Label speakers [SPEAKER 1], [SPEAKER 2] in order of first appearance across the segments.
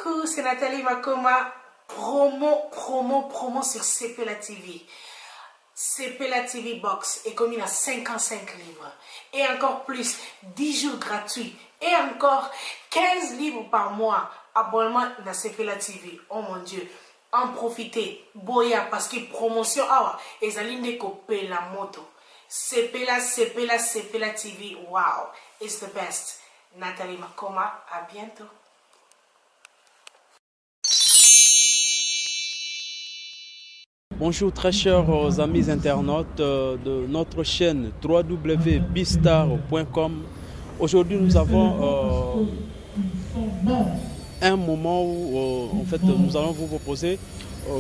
[SPEAKER 1] Coucou, c'est Nathalie Makoma. Promo sur CPLA TV. CPLA TV Box est commis à 55 livres. Et encore plus, 10 jours gratuits. Et encore 15 livres par mois. Abonnement dans CPLA TV. Oh mon Dieu. En profitez. Boya parce que promotion awa. Et ça ligne copier la moto. CPLA TV. Wow. It's the best. Nathalie Makoma. À bientôt.
[SPEAKER 2] Bonjour très chers amis internautes de notre chaîne www.bistar.com. Aujourd'hui nous avons un moment où en fait nous allons vous proposer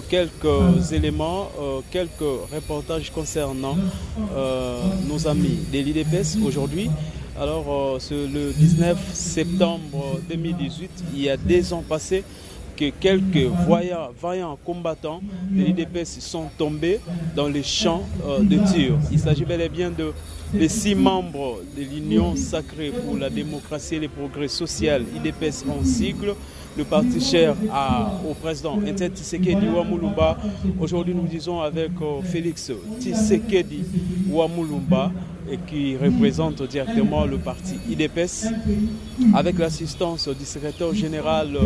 [SPEAKER 2] quelques éléments, quelques reportages concernant nos amis de l'IDPS aujourd'hui. Alors c'est le 19 septembre 2018, il y a 2 ans passés, que quelques vaillants combattants de l'IDPS sont tombés dans les champs de tir. Il s'agit bel et bien de 6 membres de l'Union sacrée pour la démocratie et le progrès social, IDPS en sigle, le parti cher au président Etienne Tshisekedi Ouamouloumba. Aujourd'hui nous disons avec Félix Tshisekedi Ouamouloumba, et qui représente directement le parti IDPS, avec l'assistance du secrétaire général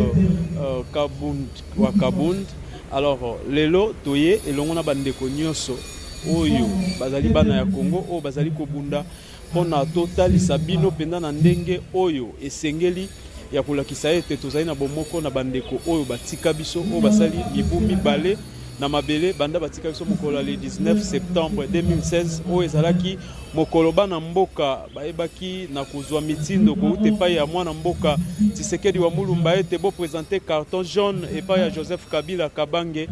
[SPEAKER 2] Kabund. Alors, lelo toye elongona bandeko nyonso oyo bazali bana ya Congo o bazali kobunda pona total sabino penda na ndenge oyo esengeli ya kolakisa ete tozali na bomoko na bandeko oyo batika biso o basali mibu mibale na mabele banda batika biso mokolo le 19 septembre 2016 oyo ezalaki mokolo bana mboka bayebaki na kozwa mitindo koute epai ya mwana mboka Tshisekedi Ouamouloumba ete bo présenter carton jaune epai ya Joseph Kabila Kabange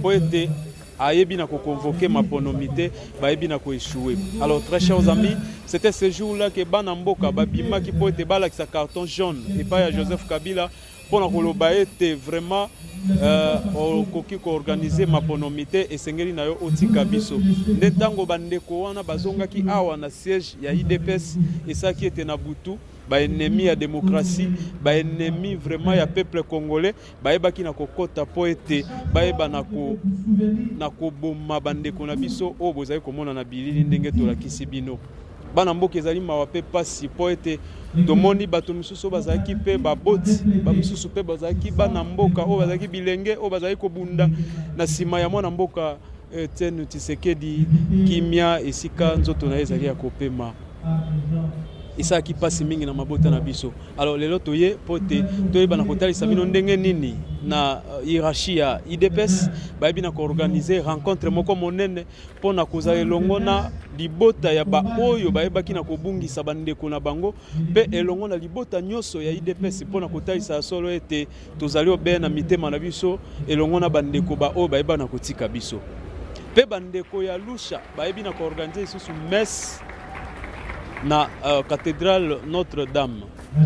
[SPEAKER 2] po ete ayebi na convoquer ma ponomité bayebi na ko échouer. Alors très chers amis, c'était ce jour-là que bana mboka babima ki po ete balakisa carton jaune epai ya Joseph Kabila pour na koloba ete vraiment okoki ko organiser ma ponomité esengeli na yo otika biso nde tango bandeko wana bazongaki awa na siège ya IDPS esaki ete na butu ba ennemi ya démocratie, ba ennemi vraiment ya peuple congolais, bayebaki na kokota po ete bayeba na ko bomma bandeko na biso o bozali komona na bilili ndenge tolakisi bino. Bana mboka ezali mawa pe pasi po ete tomoni bato misusu bazalaki pe baboti ba misusu pe bazalaki bana mboka o bazalaki bilenge o bazali kobunda na sima ya mwana mboka Etienne Tshisekedi kimia esika nzoto na ezali ya kopema isa ki pasi mingi na mabota na biso. Alors lelo toye pote toyeba na kotalisa bino ndenge nini na hiérarchie ya IDPS bayebi na ko organiser rencontre moko monene pona kozala elongo na libota ya ba oyo bayebaki na kobungisa bandeko na bango pe elongo na libota nyonso ya IDPS pona kotalisa solo ete tozali obe na mitema na biso elongo na bandeko ba oyo bayeba na kotika biso pe bandeko ya lusha bayebi na ko organiser isusu messe na cathédrale Notre-Dame.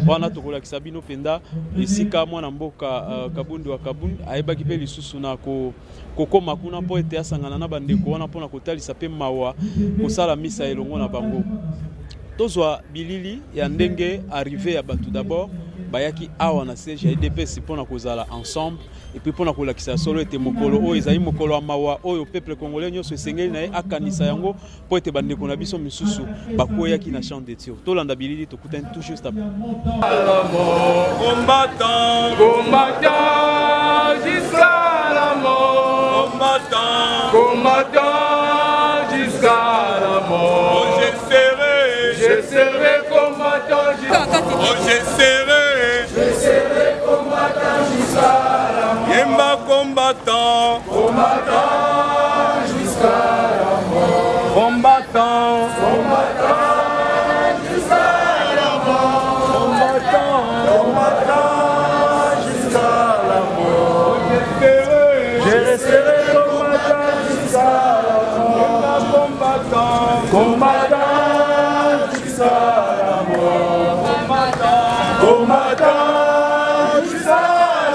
[SPEAKER 2] Wana tokolakisa bino penda esika mwana mboka Kabundi wa Kabundi ayebaki pe lisusu na kokoma kuna po ete asangana na bandeko wana pona kotalisa pe mawa kosala misa elongo na bango. Tozwa bilili ya ndenge arrivé ya batu d'abord bayaki awa na siège ya IDPS pona kozala ensemble et puis pona kolakisa solo ete mokolo oyo ezali mokolo mawa oyo peuple congolais nyonso esengeli na ye akanisa yango po ete bandeko na biso misusu bakoyaki na champ de tir. Tolanda bilili tokutani tout juste après.
[SPEAKER 3] Combattant jusqu'à la mort. Combattant jusqu'à la mort. Oh, je serai combattant jusqu'à la mort. Oh, je serai combattant jusqu'à la mort. Yemba combattant jusqu'à la mort. Combattant jusqu'à la mort. Combattant jusqu'à la mort. Je resterai combattant jusqu'à la mort. Combattant jusqu'à la mort. Combattant jusqu'à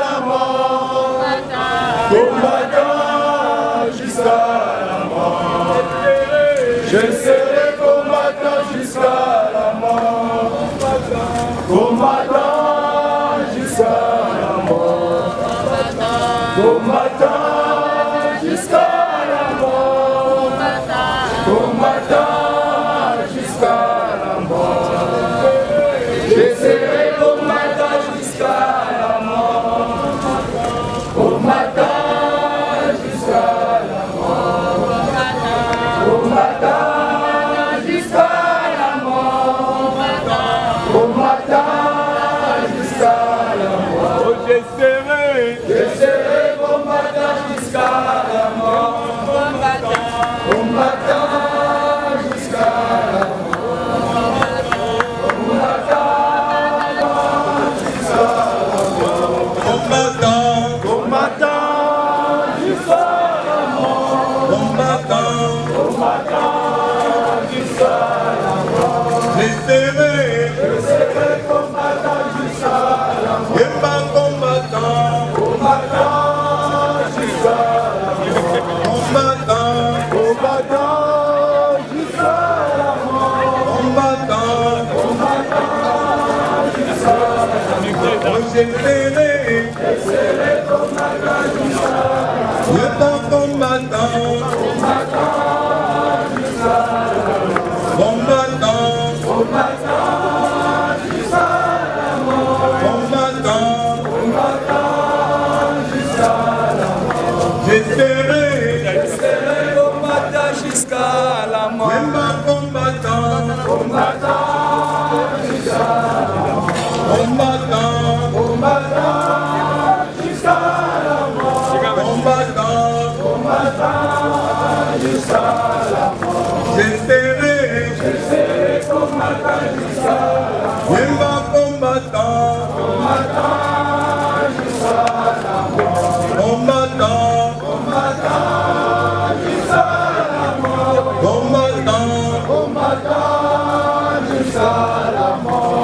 [SPEAKER 3] la mort. Combattant jusqu'à la mort. Je serai combattant jusqu'à la mort. Combattant jusqu'à la mort. combattant jusqu'à la mort, combattant jusqu'à la mort. Je serai combattant jusqu'à la mort, combattant jusqu'à la mort, combattant jusqu'à la mort, combattant jusqu'à la mort. Oh, je serai combattant jusqu'à la mort, combattant jusqu'à la mort, combattant jusqu'à la mort, combattant jusqu'à la mort. Je serai combattant jusqu'à la mort, combattant jusqu'à la mort, combattant jusqu'à la mort, combattant jusqu'à la mort. Je serai combattant jusqu'à la mort, combattant jusqu'à la mort, combattant jusqu'à la mort, combattant jusqu'à la mort. Je serai combattant jusqu'à la mort, combattant jusqu'à la mort, combattant jusqu'à la mort, combattant jusqu'à la mort.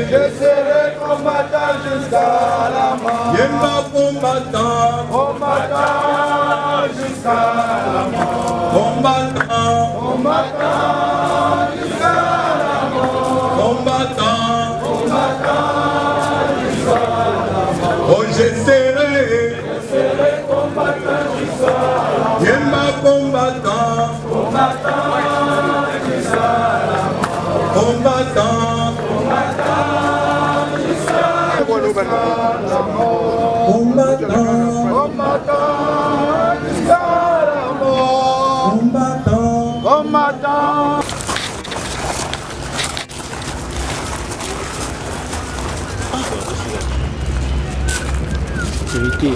[SPEAKER 3] Je serai combattant jusqu'à la mort, combattant jusqu'à la mort, combattant jusqu'à la mort, combattant jusqu'à la mort. Je serai combattant jusqu'à la mort, combattant jusqu'à la mort, combattant jusqu'à la mort, combattant jusqu'à la mort. Oh, je serai combattant jusqu'à la mort, combattant jusqu'à la mort, combattant jusqu'à la mort, combattant jusqu'à la mort, combattant.
[SPEAKER 2] Sécurité.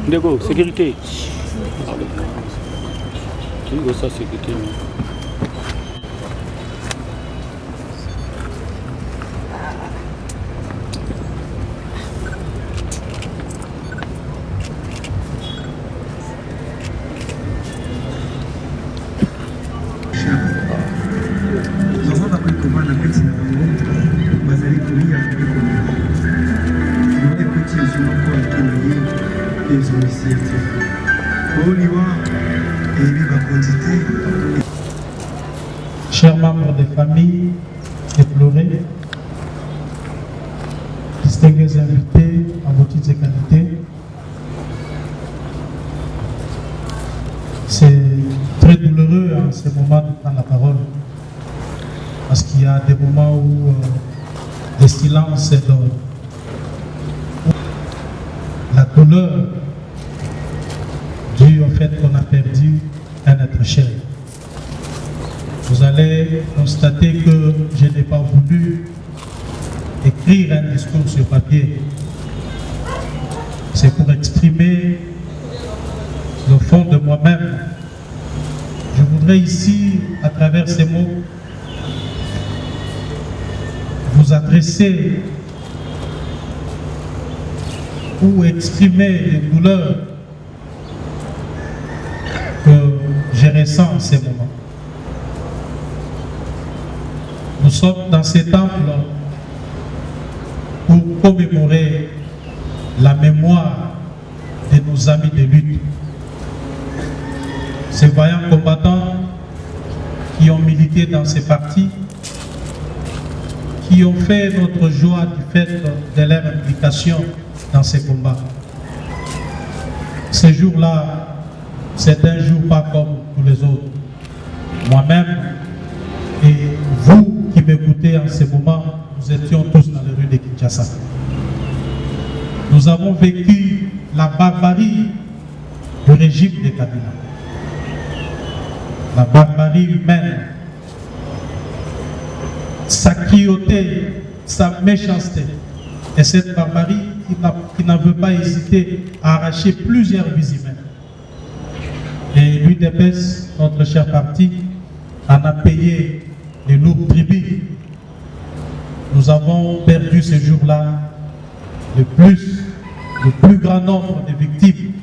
[SPEAKER 2] Ndeko, sécurité. Ça, sécurité.
[SPEAKER 4] Chers membres des familles éplorées, distingués invités en vos titres et qualités, c'est très douloureux en ce moment de prendre la parole, parce qu'il y a des moments où le silence est d'or. La douleur due au fait qu'on a perdu un être cher. Vous allez constater que je n'ai pas voulu écrire un discours sur papier. C'est pour exprimer le fond de moi-même. Je voudrais ici, à travers ces mots, vous adresser ou exprimer les douleurs que je ressens en ces moments. Nous sommes dans ces temples pour commémorer la mémoire de nos amis de lutte. ces vaillants combattants qui ont milité dans ces partis, qui ont fait notre joie du fait de leur implication dans ces combats. Ce jour-là, c'est un jour pas comme tous les autres. Moi-même et vous qui m'écoutez en ce moment, nous étions tous dans les rues de Kinshasa. Nous avons vécu la barbarie du régime de Kabila. La barbarie humaine, sa cruauté, sa méchanceté. Et cette barbarie qui n'a pas hésité à arracher plusieurs vies humaines. Et l'UDPS, notre cher parti, en a payé les lourds tribus. Nous avons perdu ce jour-là le plus grand nombre de victimes.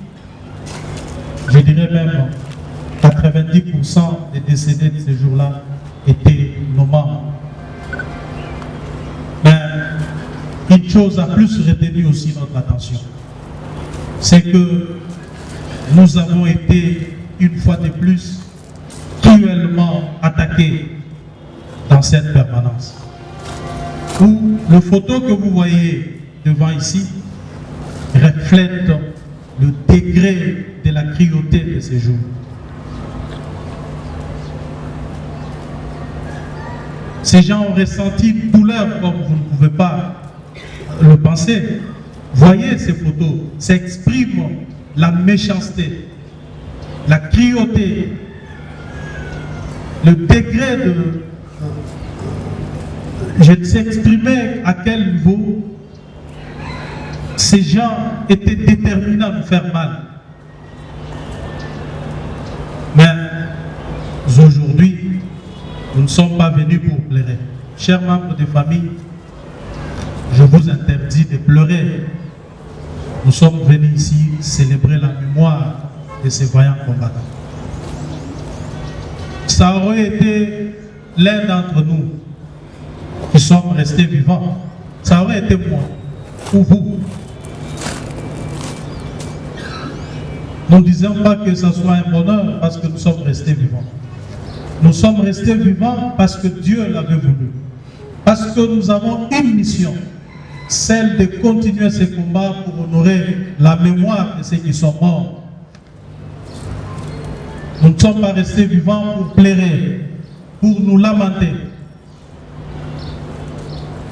[SPEAKER 4] Je dirais même 90% des décédés de ce jour-là étaient nos membres. Mais une chose a plus retenu aussi notre attention, c'est que nous avons été une fois de plus cruellement attaqués dans cette permanence. Où le photo que vous voyez devant ici reflète le degré de la cruauté de ces jours. Ces gens ont ressenti une douleur comme vous ne pouvez pas le penser. Voyez ces photos, ça exprime la méchanceté, la cruauté, le degré de... Je ne sais exprimer à quel niveau ces gens étaient déterminés à nous faire mal. Mais aujourd'hui, nous ne sommes pas venus pour pleurer. Chers membres de famille, je vous interdis de pleurer. Nous sommes venus ici célébrer la mémoire de ces vaillants combattants. Ça aurait été l'un d'entre nous qui sommes restés vivants. Ça aurait été moi ou vous. Nous ne disons pas que ce soit un bonheur parce que nous sommes restés vivants. Nous sommes restés vivants parce que Dieu l'avait voulu. Parce que nous avons une mission, celle de continuer ces combats pour honorer la mémoire de ceux qui sont morts. Nous ne sommes pas restés vivants pour pleurer, pour nous lamenter.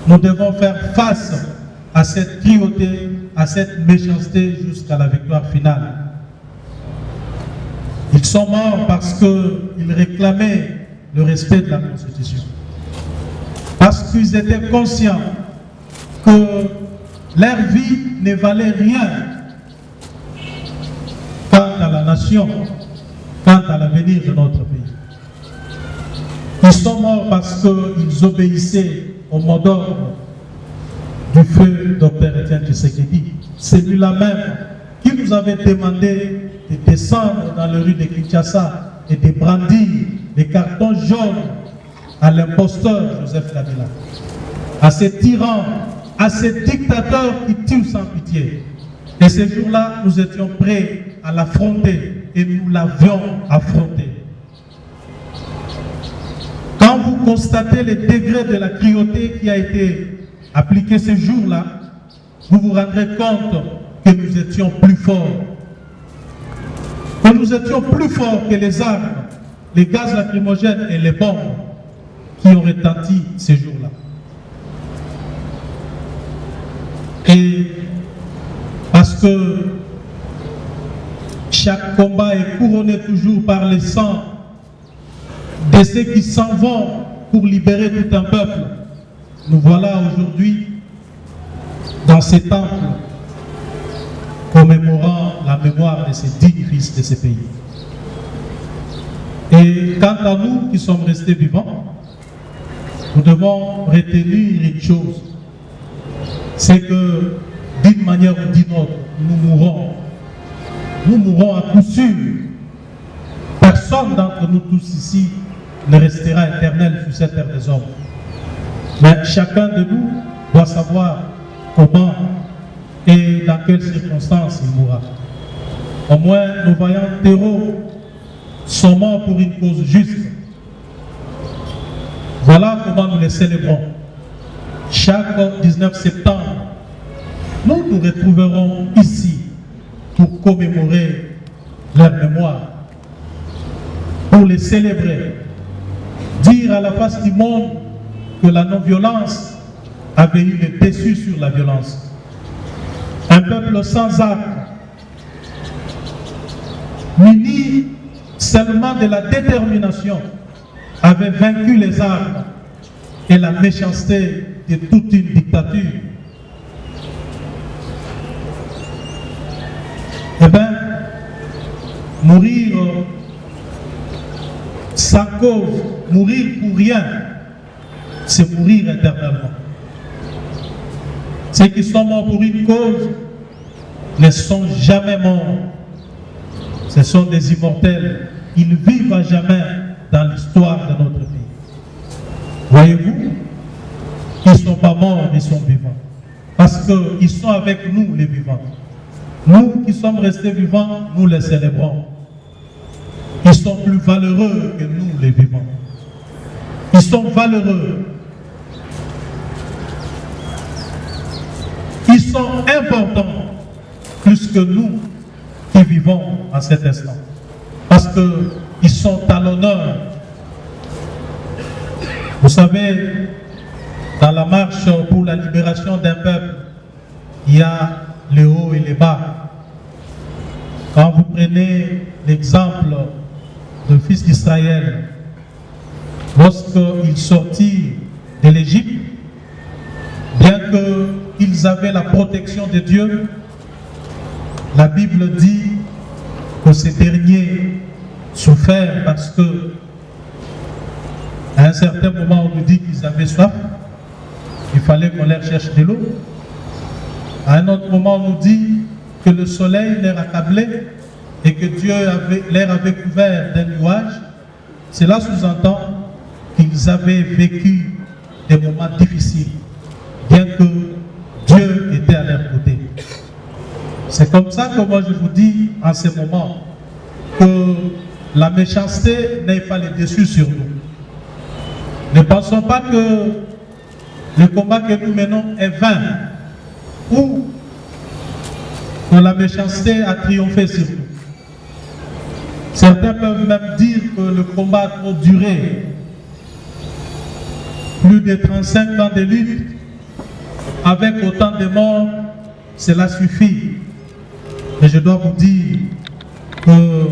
[SPEAKER 4] Nous devons faire face à cette cruauté, à cette méchanceté jusqu'à la victoire finale. Ils sont morts parce qu'ils réclamaient le respect de la Constitution. Parce qu'ils étaient conscients que leur vie ne valait rien quant à la nation, quant à l'avenir de notre pays. Ils sont morts parce qu'ils obéissaient au mot d'ordre du feu Dr Etienne Tshisekedi, celui-là même qui nous avait demandé de descendre dans les rues de Kinshasa et de brandir des cartons jaunes à l'imposteur Joseph Kabila, à ces tyrans, à ces dictateurs qui tuent sans pitié. Et ce jour-là, nous étions prêts à l'affronter et nous l'avions affronté. Quand vous constatez le degré de la cruauté qui a été appliquée ce jour-là, vous vous rendrez compte que nous étions plus forts. Que nous étions plus forts que les armes, les gaz lacrymogènes et les bombes qui ont retenti ces jours-là. Et parce que chaque combat est couronné toujours par le sang de ceux qui s'en vont pour libérer tout un peuple, nous voilà aujourd'hui dans ces temples commémorant la mémoire de ces dignes fils de ce pays. Et quant à nous qui sommes restés vivants, nous devons retenir une chose, c'est que d'une manière ou d'une autre, nous mourrons. Nous mourrons à coup sûr. Personne d'entre nous tous ici ne restera éternel sur cette terre des hommes. Mais chacun de nous doit savoir comment et dans quelles circonstances il mourra. Au moins, nos vaillants terreaux sont morts pour une cause juste. Voilà comment nous les célébrons. Chaque 19 septembre, nous nous retrouverons ici pour commémorer leur mémoire, pour les célébrer, dire à la face du monde que la non-violence avait eu le dessus sur la violence. Un peuple sans armes, muni seulement de la détermination, avait vaincu les armes et la méchanceté de toute une dictature. Eh bien, mourir sans cause, mourir pour rien, c'est mourir éternellement. Ceux qui sont morts pour une cause ne sont jamais morts. Ce sont des immortels. Ils vivent à jamais dans l'histoire de notre pays. Voyez-vous, ils ne sont pas morts, ils sont vivants. Parce qu'ils sont avec nous, les vivants. Nous qui sommes restés vivants, nous les célébrons. Ils sont plus valeureux que nous, les vivants. Ils sont valeureux. Ils sont importants plus que nous qui vivons à cet instant. Parce qu'ils sont à l'honneur. Vous savez, dans la marche pour la libération d'un peuple, il y a les hauts et les bas. Quand vous prenez l'exemple du fils d'Israël, lorsqu'ils sortirent de l'Égypte, bien qu'ils avaient la protection de Dieu, la Bible dit que ces derniers souffrent parce que à un certain moment on nous dit qu'ils avaient soif, il fallait qu'on leur cherche de l'eau. À un autre moment on nous dit que le soleil les accablait et que Dieu leur avait couvert d'un nuage. Cela sous-entend qu'ils avaient vécu des moments difficiles, bien que Dieu était à leur côté. C'est comme ça que moi je vous dis en ce moment que la méchanceté n'ait pas le dessus sur nous. Ne pensons pas que le combat que nous menons est vain ou que la méchanceté a triomphé sur nous. Certains peuvent même dire que le combat a trop duré. Plus de 35 ans de lutte, avec autant de morts, cela suffit. Et je dois vous dire que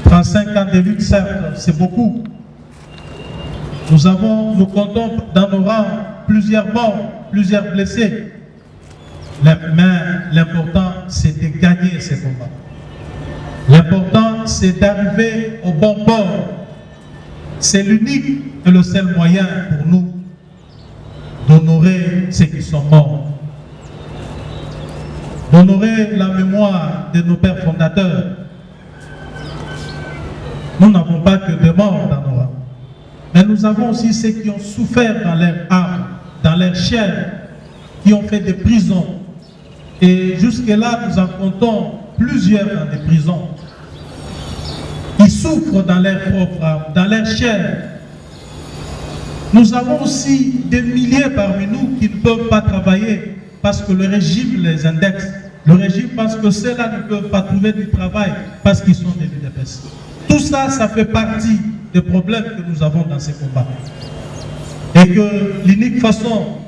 [SPEAKER 4] 35 ans de lutte, certes, c'est beaucoup. Nous comptons dans nos rangs plusieurs morts, plusieurs blessés. Mais l'important, c'est de gagner ces combats. L'important, c'est d'arriver au bon port. C'est l'unique et le seul moyen pour nous d'honorer ceux qui sont morts. D'honorer la mémoire de nos pères fondateurs. Nous n'avons pas que des morts dans nos rangs. Mais nous avons aussi ceux qui ont souffert dans leur âme, dans leur chair, qui ont fait des prisons. Et jusque-là, nous en comptons plusieurs dans des prisons. Ils souffrent dans leur propre âme, dans leur chair. Nous avons aussi des milliers parmi nous qui ne peuvent pas travailler parce que le régime les indexe. Le régime pense que ceux-là ne peuvent pas trouver du travail parce qu'ils sont des UDPS. Tout ça, ça fait partie des problèmes que nous avons dans ces combats. Et que l'unique façon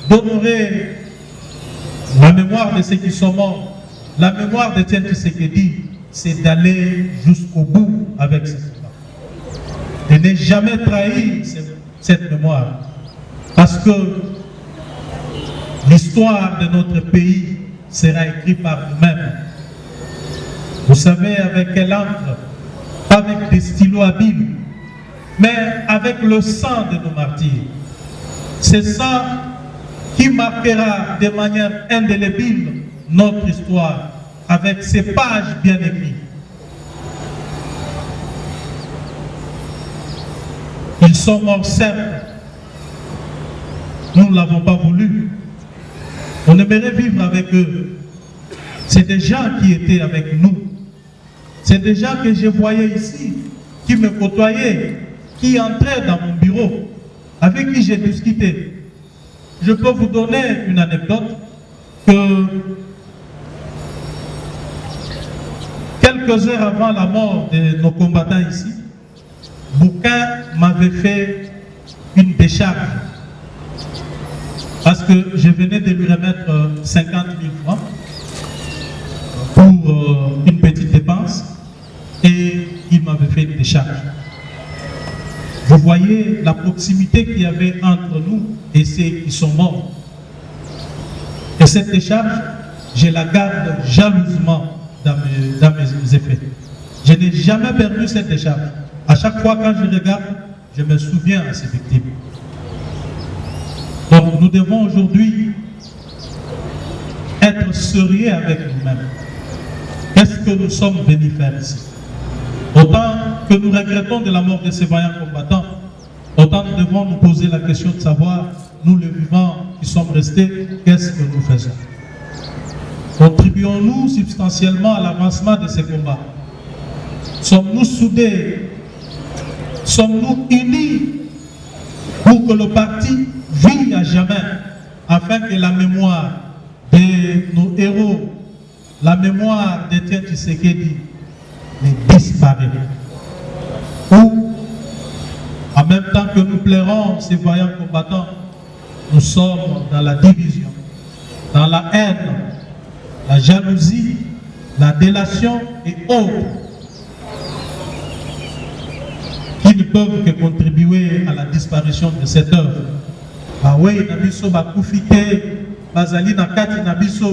[SPEAKER 4] d'honorer la mémoire de ceux qui sont morts, la mémoire de Tiens Tshisekedi, c'est d'aller jusqu'au bout avec ce combat. De ne jamais trahir cette mémoire. Parce que l'histoire de notre pays sera écrite par nous-mêmes. Vous savez avec quelle encre? Pas avec des stylos habiles, mais avec le sang de nos martyrs. C'est ça qui marquera de manière indélébile notre histoire, avec ces pages bien écrites. Ils sont morts certes. Nous ne l'avons pas voulu. On aimerait vivre avec eux. C'est des gens qui étaient avec nous. C'est des gens que je voyais ici, qui me côtoyaient, qui entraient dans mon bureau, avec qui j'ai discuté. Je peux vous donner une anecdote que quelques heures avant la mort de nos combattants ici, Bouquin m'avait fait une décharge parce que je venais de lui remettre 50 000 francs pour une petite dépense et il m'avait fait une décharge. Vous voyez la proximité qu'il y avait entre nous et ceux qui sont morts. Et cette décharge, je la garde jalousement dans mes effets. Je n'ai jamais perdu cette décharge. À chaque fois quand je regarde, je me souviens à ces victimes. Donc nous devons aujourd'hui être sérieux avec nous-mêmes. Qu'est-ce que nous sommes venus faire ici? Autant que nous regrettons de la mort de ces vaillants combattants, autant nous devons nous poser la question de savoir, nous les vivants qui sommes restés, qu'est-ce que nous faisons? Contribuons-nous substantiellement à l'avancement de ces combats? Sommes-nous soudés? Sommes-nous unis pour que le parti vive à jamais, afin que la mémoire de nos héros, la mémoire d'Étienne Tshisekedi ne disparaît? Ou, en même temps que nous plairons ces vaillants combattants, nous sommes dans la division, dans la haine, la jalousie, la délation et autres qui ne peuvent que contribuer à la disparition de cette œuvre. Bawe nabiso bakufite, bazali nakati nabiso,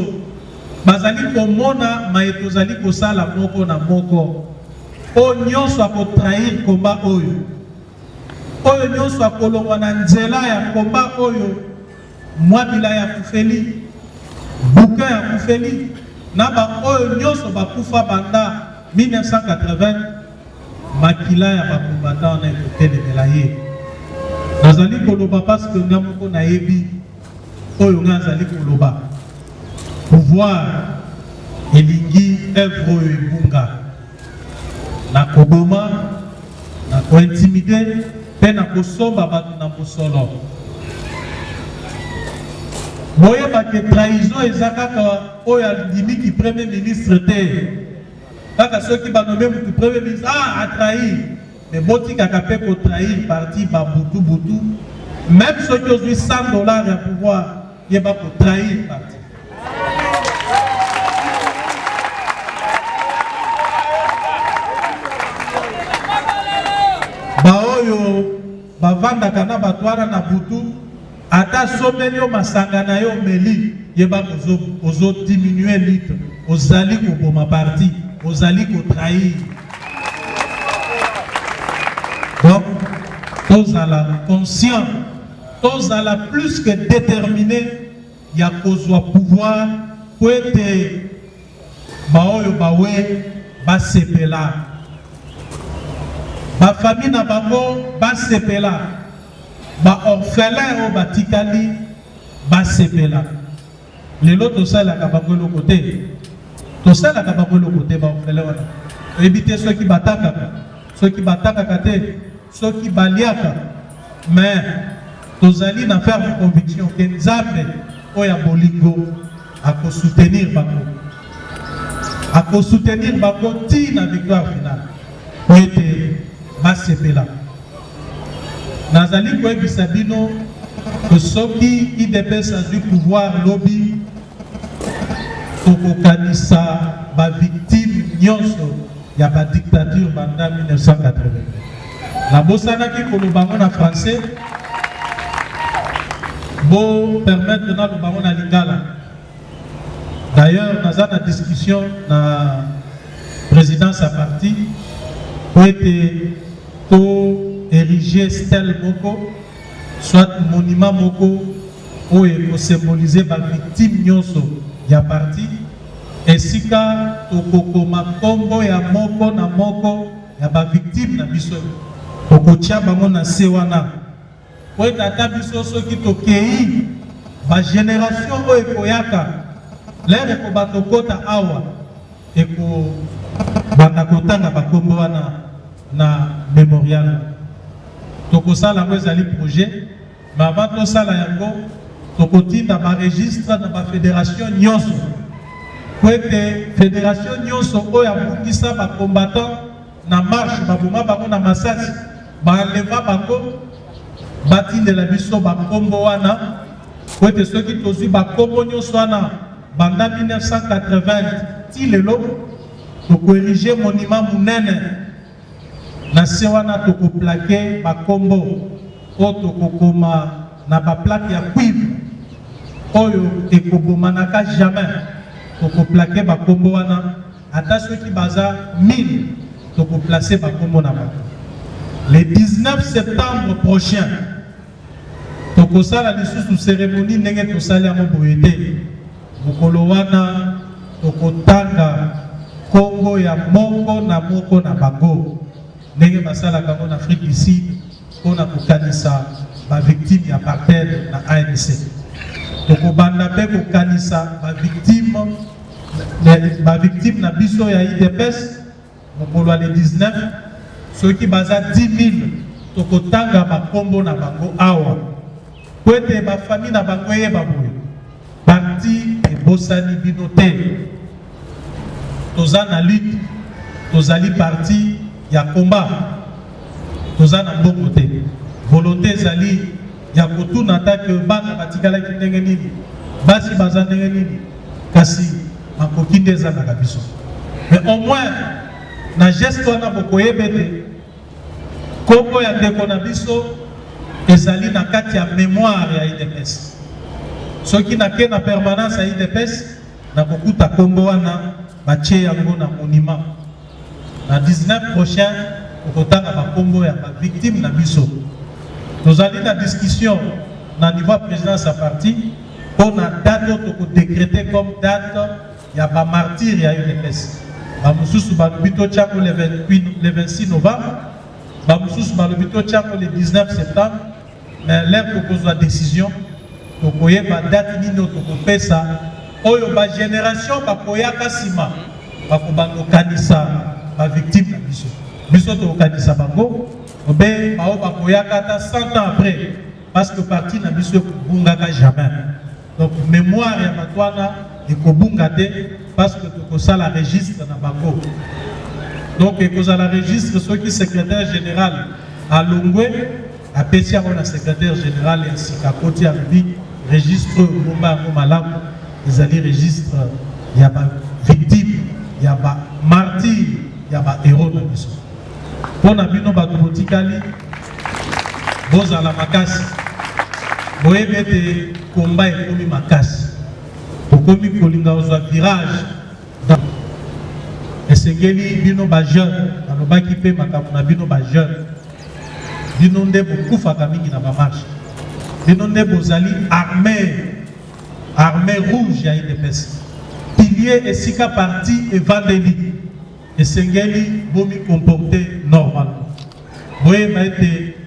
[SPEAKER 4] bazali komona maetozali kosala moko na moko. Oyo nyonso akotrahir komba oyo. Oyo nyonso akolongwa na nzela ya komba oyo. Mwabila ya kufeli, Bouquin ya kufeli, na ba oyo nyonso bakufa banda 1980, makila ya bakombatant na ekotelemela ye. Nazali koloba parce que nga moko nayebi oyo nga nazali koloba. Pouvoir elingi œuvre oyo ebunga. Na koboma, na kointimide, pe na kosomba bato na mosolo. Boyeba que trahison ezakaka oyo alimiki premier ministre te. Kaka ceux qui banomé mutu premier ministre a trahi. Mais boti kaka pe ko trahir parti ba butu butu. Même ceux qui ont eu $100 à pouvoir, yeba ko trahir parti. Ba oyo bavanda kana batwara na butu. Ata someli yo masanga na yo meli, yeba ozo diminuer litre, ozali ko boma parti, ozali ko trahir. Donc, tous à la conscient, tous à la plus que déterminé, il y a kozwa pouvoir pour être baoyo bawe basepela. Ba famille na bango basepela. Ba orphelin au batikali basepela. Les autres ça la kabango le côté. Tout ça la kabango le côté ba orphelin wana. Éviter ceux qui bataka, ceux qui bataka kate, ceux qui baliaka. Mais tozali na ferme conviction que Nzambe oya bolingo a ko soutenir bango. A ko soutenir bango ti na victoire finale. Oete basepela. Nazali koyebisa bino que soki IDPS a du pouvoir lobby tokokanisa ba victime nyonso ya ba dictature banda 1980. La bosana ki kolobango na français bo permettre na lobango na lingala. D'ailleurs naza na discussion na présidence à parti pour être to ériger stèle moko, soit monument moko, où il faut symboliser la victime nyonso ya parti, ainsi qu'à tokokoma kombo ya moko na moko ya ba victime na biso. Tokotia bango na sewana. Pour tata biso soki tokei ba génération oyo ekoyaka, l'air ekobatokota awa eko banda kotanga bakombo wana na mémorial. Tokosala ngo ezali projet, mais avant tosala yango tokotinda ba registre na ba fédération nyonso. Pour que fédération nyonso oyo abungisa ba combattant na marche baboma bango na Masasi ba leva bango batindela biso ba kombo wana. Pour que ceux qui tozui ba kombo nyonso wana banda 1980 ti lelo toko ériger monument munene na se wana toko plaquer ba kombo o toko koma na ba plaque ya cuivre oyo ekobomanaka jamais toko plaquer ba kombo wana ata ceux qui baza 1000 toko placer ba kombo na bango. Le 19 septembre prochain toko sala lisusu cérémonie ndenge tosali yango boye te. Mokolo wana toko tanga Congo ya moko na bango ndenge basala kango na Afrique du Sud mpona kokanisa ba victime ya apartheid na ANC. Toko banda pe kokanisa ba victime na biso ya IDPS mokolo le 19 soki baza 10 000 toko tanga bakombo na bango awa po ete bafamille na bango eyeba boye parti ebosani bino te. Toza na lutte, tozali parti ya combat, toza na mbongo te. Volonté ezali ya kotuna take bana batikalaki ndenge nini, basi baza ndenge nini, kasi makoki nde ezalaka biso. Mais au moins na geste wana bokoyeba ete kombo ya ndeko na biso ezali na kati ya mémoire ya IDPS. Soki nake na permanence ya IDPS na kokuta kombo wana batie yango na monument. Na 19 prochain okotanga bakombo ya ba victime na biso. Tozali na discussion na niveau présidence à parti pour na date toko décréter comme date ya ba martyr ya UDPS. Ba mususu ba lobito tchango le 26 novembre, ba mususu ba lobito tchango le 19 septembre, mais l'air proposera décision tokoye ba date nino toko pesa oyo ba génération bakoyaka sima bakobando kanisa ba victime na biso. Biso to kanisa bango obe bao bakoyaka ta 100 ans après parce que parti na biso kubungaka jamais. Donc mémoire ya batwana ekobunga te parce que tokosala registre na bango. Donc ekozala registre soki secrétaire général à Longwe a pesi yango na secrétaire général ya sika koti ya registre bomba yango malamu. Ezali registre ya ba victime, ya ba martyr, ya ba héros na biso. Pona bino ba botikali bozala makasi. Boyebe te komba ekomi makasi. Okomi kolinga ozwa virage. Esengeli bino ba jeune, alobaki pe makambo na bino ba jeune. Bino nde bokufaka mingi na ba marche. Bino nde bozali armée rouge ya IDPS. Pilier et sika parti et vendeli. Et sengeli bomi comporter normalement. Boye ba été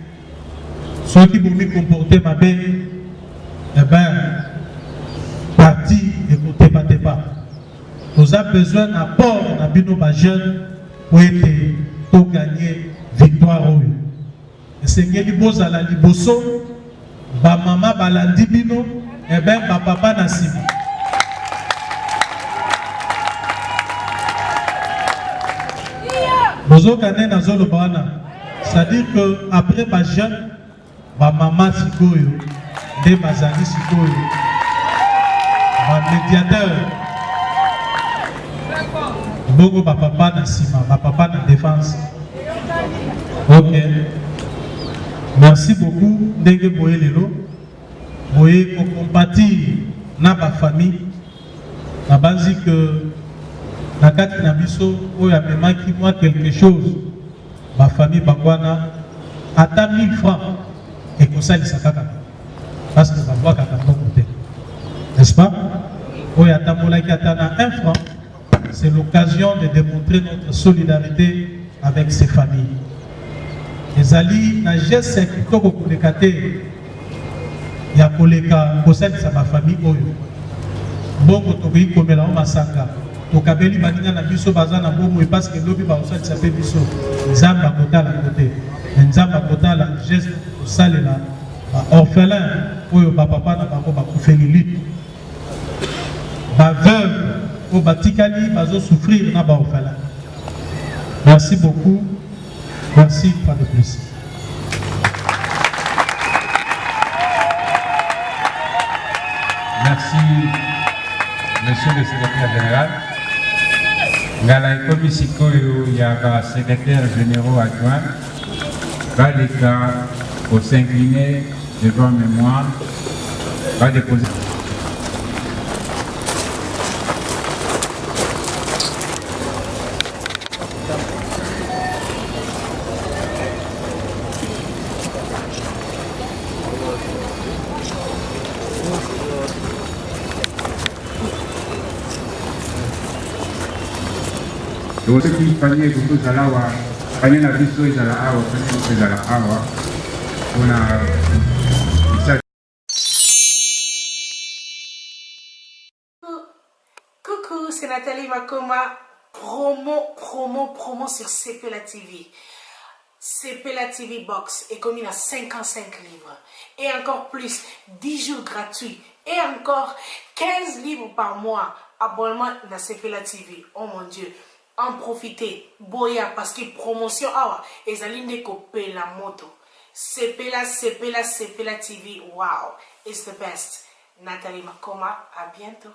[SPEAKER 4] ceux qui bomi comporter mabe eh ben parti écoutez pas. Nous avons besoin d'apport na bino ba jeune pour être to gagner victoire oyo. Et sengeli bozala liboso ba mama balandi bino eh ben papa na sima. C'est-à-dire que après ma jeune, ma maman sikoyo, des bazali sikoyo, ma médiateur, bogo ma papa na sima, ma papa na défense. Ok. Merci beaucoup, Ndenge Boye Lelo. Boye pour compatir na ba famille. Na base que na kati na biso oyo amemaki moi quelque chose. Ma famille Bangwana ata 1000 francs et comme ça il s'attaque parce que ça voit qu'à côté, n'est-ce pas? Oyo ata molaki ata na 1 franc, c'est l'occasion de démontrer notre solidarité avec ces familles. Les alliés na geste kitoko koleka te ya koleka kosali sa ma famille oyo bongo tokoki komela o masanga tokabeli baninga na biso baza na bomoi parce que lobi bakosalisa mpe biso nzambe akotala kote nzambe akotala geste kosalela baorphelin oyo bapapa na bango bakufeli lipe baveuve oyo batikali bazosouffrir na baorphelin. Merci beaucoup. Merci, pas de plus.
[SPEAKER 5] Merci, Monsieur le Secrétaire Général. Ngala Komisiko, il y a un secrétaire général adjoint. Va les cas pour s'incliner devant mémoire. Va déposer.
[SPEAKER 6] Donc, ce qui fallait que tout ça là, on a vu ça, ils allaient on a
[SPEAKER 1] Coucou, c'est Nathalie Makoma. Promo sur Sepela TV. Sepela TV Box est commis à 55 livres. Et encore plus, 10 jours gratuits. Et encore 15 livres par mois. Abonnement à Sepela TV. Oh mon Dieu. En profiter. Boya parce que promotion awa. Et zaline coupé la moto. Sepela TV. Wow. It's the best. Nathalie Makoma. À bientôt.